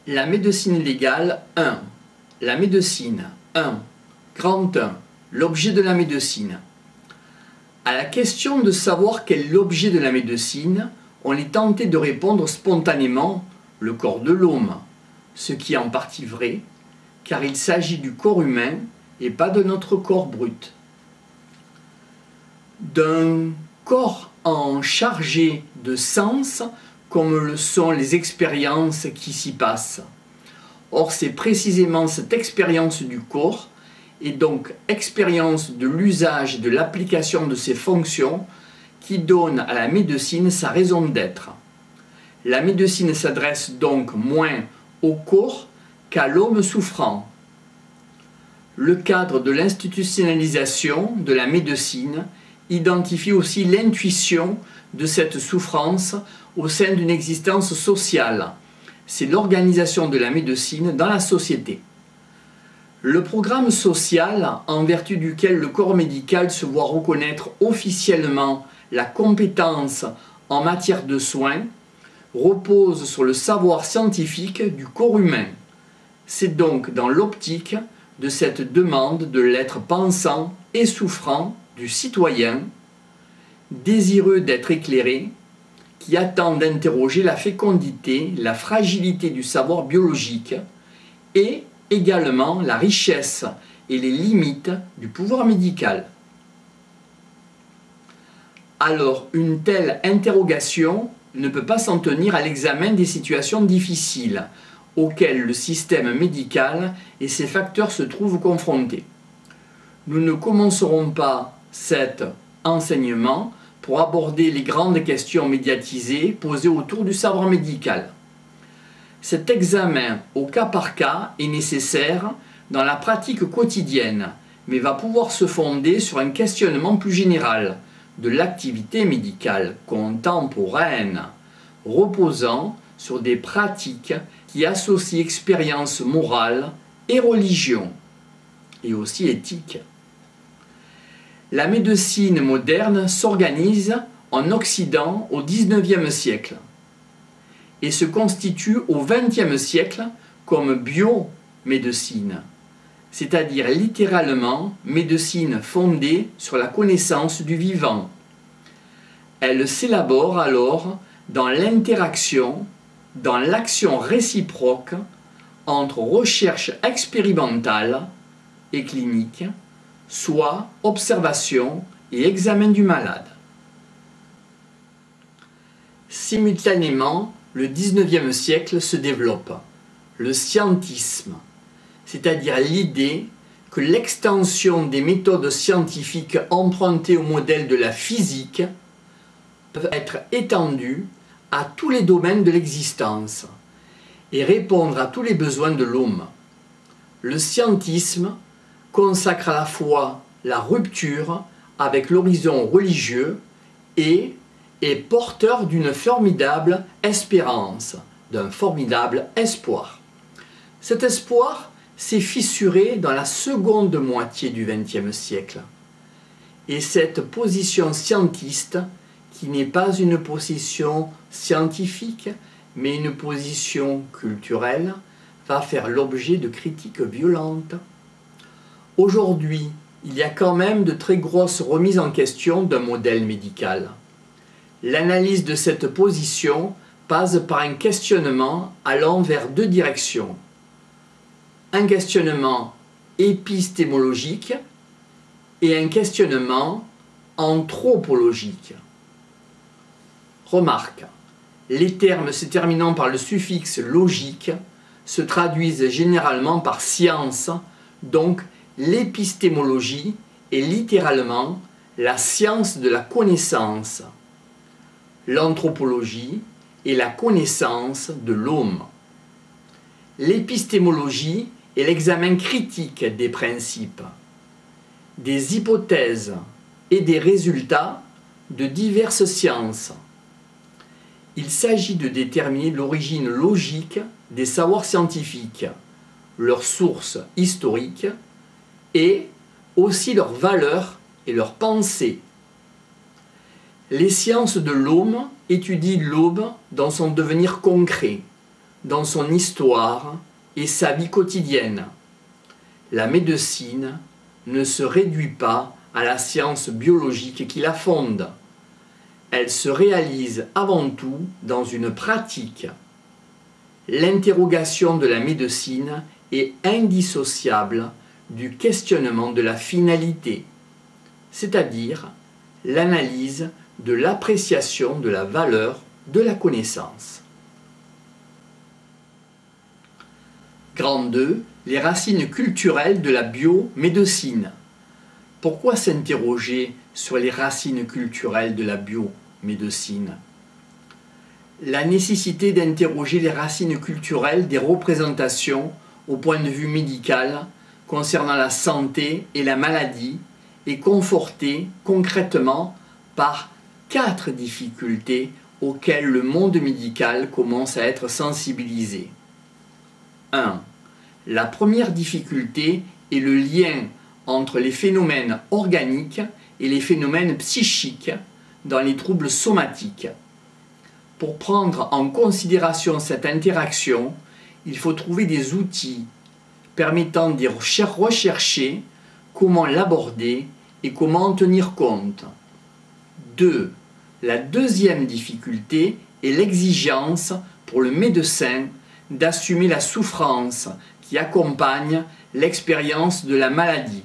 La médecine légale 1. La médecine 1. Grand 1. L'objet de la médecine. À la question de savoir quel est l'objet de la médecine, on est tenté de répondre spontanément le corps de l'homme, ce qui est en partie vrai, car il s'agit du corps humain et pas de notre corps brut. D'un corps en chargé de sens, comme le sont les expériences qui s'y passent. Or, c'est précisément cette expérience du corps, et donc expérience de l'usage et de l'application de ses fonctions, qui donne à la médecine sa raison d'être. La médecine s'adresse donc moins au corps qu'à l'homme souffrant. Le cadre de l'institutionnalisation de la médecine identifie aussi l'intuition de cette souffrance au sein d'une existence sociale. C'est l'organisation de la médecine dans la société. Le programme social, en vertu duquel le corps médical se voit reconnaître officiellement la compétence en matière de soins, repose sur le savoir scientifique du corps humain. C'est donc dans l'optique de cette demande de l'être pensant et souffrant du citoyen, désireux d'être éclairé, qui attend d'interroger la fécondité, la fragilité du savoir biologique et également la richesse et les limites du pouvoir médical. Alors, une telle interrogation ne peut pas s'en tenir à l'examen des situations difficiles auxquelles le système médical et ses facteurs se trouvent confrontés. Nous ne commencerons pas cet enseignement pour aborder les grandes questions médiatisées posées autour du savoir médical. Cet examen au cas par cas est nécessaire dans la pratique quotidienne, mais va pouvoir se fonder sur un questionnement plus général de l'activité médicale contemporaine, reposant sur des pratiques qui associent expérience morale et religion, et aussi éthique. La médecine moderne s'organise en Occident au XIXe siècle et se constitue au XXe siècle comme biomédecine, c'est-à-dire littéralement médecine fondée sur la connaissance du vivant. Elle s'élabore alors dans l'interaction, dans l'action réciproque entre recherche expérimentale et clinique, soit observation et examen du malade. Simultanément, le XIXe siècle se développe le scientisme, c'est-à-dire l'idée que l'extension des méthodes scientifiques empruntées au modèle de la physique peut être étendue à tous les domaines de l'existence et répondre à tous les besoins de l'homme. Le scientisme consacre à la fois la rupture avec l'horizon religieux et est porteur d'une formidable espérance, d'un formidable espoir. Cet espoir s'est fissuré dans la seconde moitié du XXe siècle. Et cette position scientiste, qui n'est pas une position scientifique, mais une position culturelle, va faire l'objet de critiques violentes. Aujourd'hui, il y a quand même de très grosses remises en question d'un modèle médical. L'analyse de cette position passe par un questionnement allant vers deux directions. Un questionnement épistémologique et un questionnement anthropologique. Remarque, les termes se terminant par le suffixe logique se traduisent généralement par science, donc l'épistémologie est littéralement la science de la connaissance. L'anthropologie est la connaissance de l'homme. L'épistémologie est l'examen critique des principes, des hypothèses et des résultats de diverses sciences. Il s'agit de déterminer l'origine logique des savoirs scientifiques, leurs sources historiques et aussi leurs valeurs et leurs pensées. Les sciences de l'homme étudient l'homme dans son devenir concret, dans son histoire et sa vie quotidienne. La médecine ne se réduit pas à la science biologique qui la fonde. Elle se réalise avant tout dans une pratique. L'interrogation de la médecine est indissociable du questionnement de la finalité, c'est-à-dire l'analyse de l'appréciation de la valeur de la connaissance. Grand 2. Les racines culturelles de la biomédecine. Pourquoi s'interroger sur les racines culturelles de la biomédecine? La nécessité d'interroger les racines culturelles des représentations au point de vue médical concernant la santé et la maladie est confortée concrètement par 4 difficultés auxquelles le monde médical commence à être sensibilisé. 1. La première difficulté est le lien entre les phénomènes organiques et les phénomènes psychiques dans les troubles somatiques. Pour prendre en considération cette interaction, il faut trouver des outils permettant de rechercher comment l'aborder et comment en tenir compte. 2. La deuxième difficulté est l'exigence pour le médecin d'assumer la souffrance qui accompagne l'expérience de la maladie.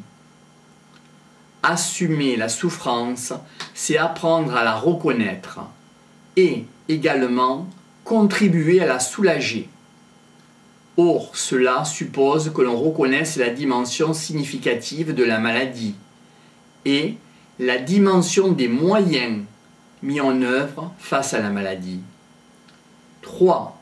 Assumer la souffrance, c'est apprendre à la reconnaître et également contribuer à la soulager. Or, cela suppose que l'on reconnaisse la dimension significative de la maladie et la dimension des moyens mis en œuvre face à la maladie. 3.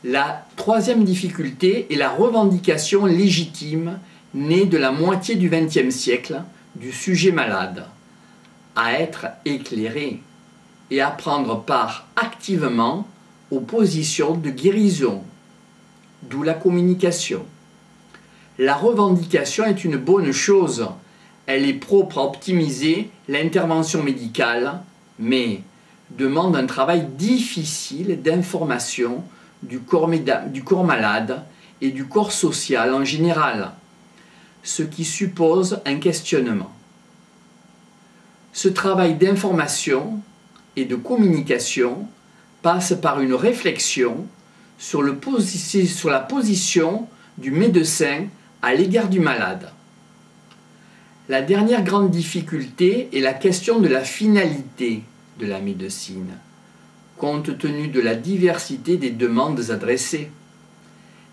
La troisième difficulté est la revendication légitime née de la moitié du XXe siècle du sujet malade, à être éclairé et à prendre part activement aux positions de guérison, d'où la communication. La revendication est une bonne chose, elle est propre à optimiser l'intervention médicale, mais demande un travail difficile d'information du corps malade et du corps social en général, ce qui suppose un questionnement. Ce travail d'information et de communication passe par une réflexion sur la position du médecin à l'égard du malade. La dernière grande difficulté est la question de la finalité de la médecine, compte tenu de la diversité des demandes adressées,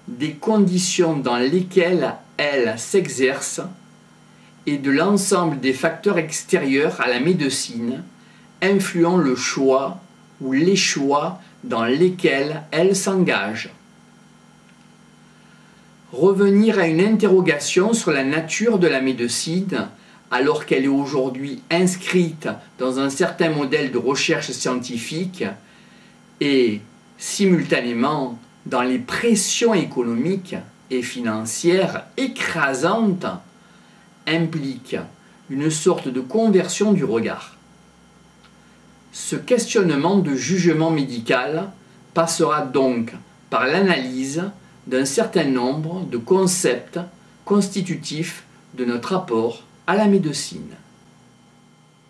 des conditions dans lesquelles elle s'exerce et de l'ensemble des facteurs extérieurs à la médecine influant le choix ou les choix dans lesquels elle s'engage. Revenir à une interrogation sur la nature de la médecine, alors qu'elle est aujourd'hui inscrite dans un certain modèle de recherche scientifique et simultanément dans les pressions économiques et financières écrasantes, implique une sorte de conversion du regard. Ce questionnement de jugement médical passera donc par l'analyse d'un certain nombre de concepts constitutifs de notre rapport à la médecine.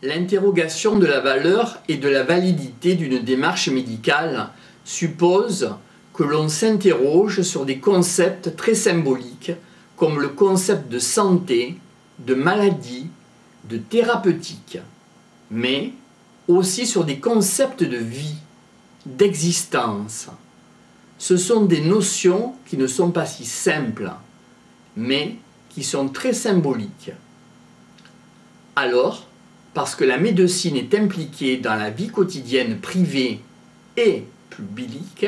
L'interrogation de la valeur et de la validité d'une démarche médicale suppose que l'on s'interroge sur des concepts très symboliques comme le concept de santé, de maladie, de thérapeutique, mais aussi sur des concepts de vie, d'existence. Ce sont des notions qui ne sont pas si simples, mais qui sont très symboliques. Alors, parce que la médecine est impliquée dans la vie quotidienne privée et publique,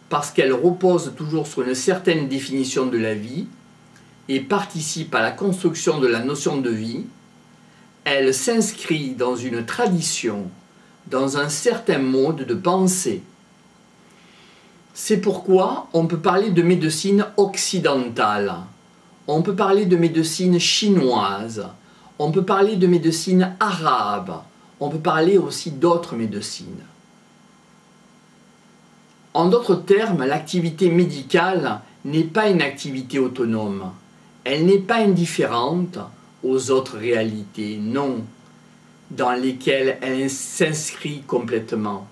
parce qu'elle repose toujours sur une certaine définition de la vie et participe à la construction de la notion de vie, elle s'inscrit dans une tradition, dans un certain mode de pensée. C'est pourquoi on peut parler de médecine occidentale, on peut parler de médecine chinoise, on peut parler de médecine arabe, on peut parler aussi d'autres médecines. En d'autres termes, l'activité médicale n'est pas une activité autonome. Elle n'est pas indifférente aux autres réalités, non, dans lesquelles elle s'inscrit complètement.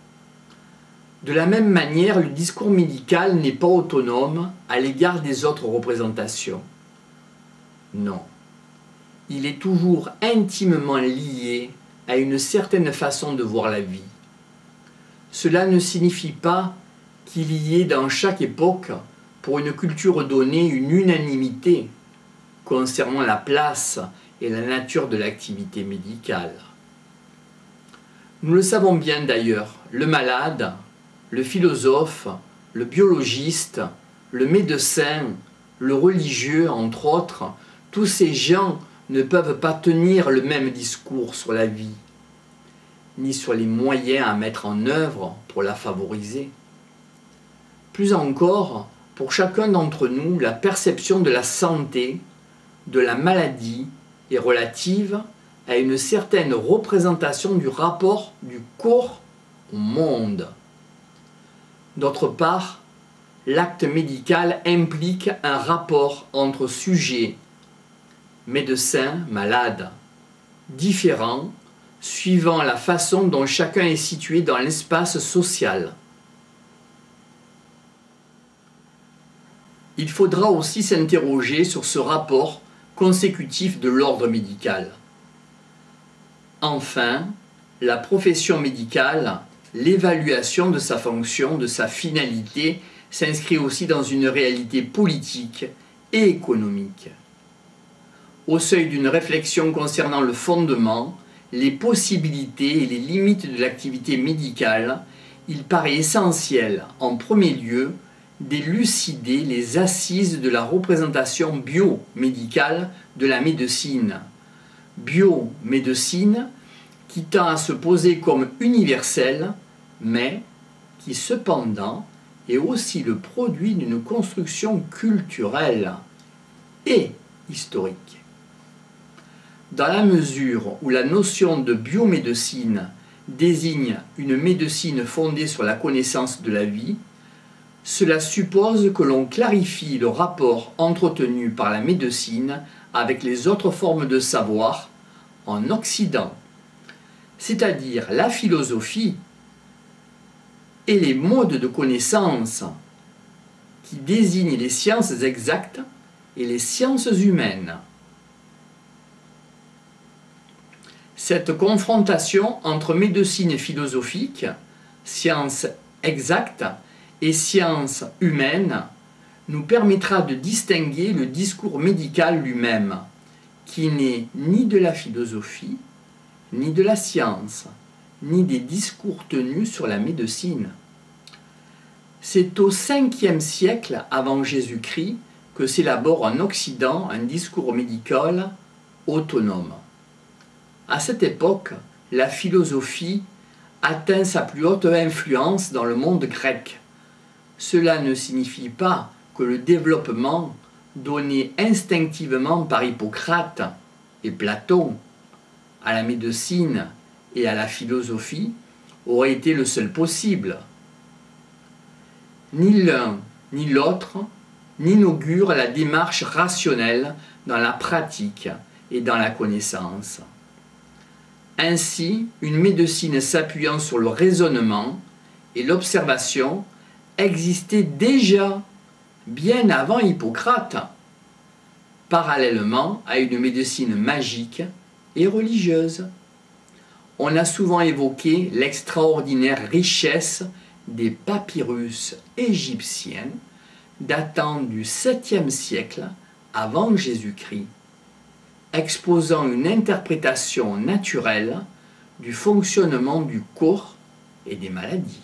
De la même manière, le discours médical n'est pas autonome à l'égard des autres représentations. Non. Il est toujours intimement lié à une certaine façon de voir la vie. Cela ne signifie pas qu'il y ait dans chaque époque, pour une culture donnée, une unanimité concernant la place et la nature de l'activité médicale. Nous le savons bien d'ailleurs, le malade, le philosophe, le biologiste, le médecin, le religieux, entre autres, tous ces gens ne peuvent pas tenir le même discours sur la vie, ni sur les moyens à mettre en œuvre pour la favoriser. Plus encore, pour chacun d'entre nous, la perception de la santé, de la maladie est relative à une certaine représentation du rapport du corps au monde. D'autre part, l'acte médical implique un rapport entre sujet, médecin, malade, différent suivant la façon dont chacun est situé dans l'espace social. Il faudra aussi s'interroger sur ce rapport consécutif de l'ordre médical. Enfin, la profession médicale, l'évaluation de sa fonction, de sa finalité, s'inscrit aussi dans une réalité politique et économique. Au seuil d'une réflexion concernant le fondement, les possibilités et les limites de l'activité médicale, il paraît essentiel, en premier lieu, d'élucider les assises de la représentation biomédicale de la médecine. Biomédecine qui tend à se poser comme universelle, mais qui cependant est aussi le produit d'une construction culturelle et historique. Dans la mesure où la notion de biomédecine désigne une médecine fondée sur la connaissance de la vie, cela suppose que l'on clarifie le rapport entretenu par la médecine avec les autres formes de savoir en Occident, c'est-à-dire la philosophie et les modes de connaissance qui désignent les sciences exactes et les sciences humaines. Cette confrontation entre médecine philosophique, sciences exactes et sciences humaines nous permettra de distinguer le discours médical lui-même, qui n'est ni de la philosophie, ni de la science, ni des discours tenus sur la médecine. C'est au 5e siècle avant Jésus-Christ que s'élabore en Occident un discours médical autonome. À cette époque, la philosophie atteint sa plus haute influence dans le monde grec. Cela ne signifie pas que le développement donné instinctivement par Hippocrate et Platon à la médecine et à la philosophie aurait été le seul possible. Ni l'un ni l'autre n'inaugurent la démarche rationnelle dans la pratique et dans la connaissance. Ainsi, une médecine s'appuyant sur le raisonnement et l'observation existait déjà bien avant Hippocrate, parallèlement à une médecine magique et religieuse. On a souvent évoqué l'extraordinaire richesse des papyrus égyptiens datant du 7e siècle avant Jésus-Christ, exposant une interprétation naturelle du fonctionnement du corps et des maladies.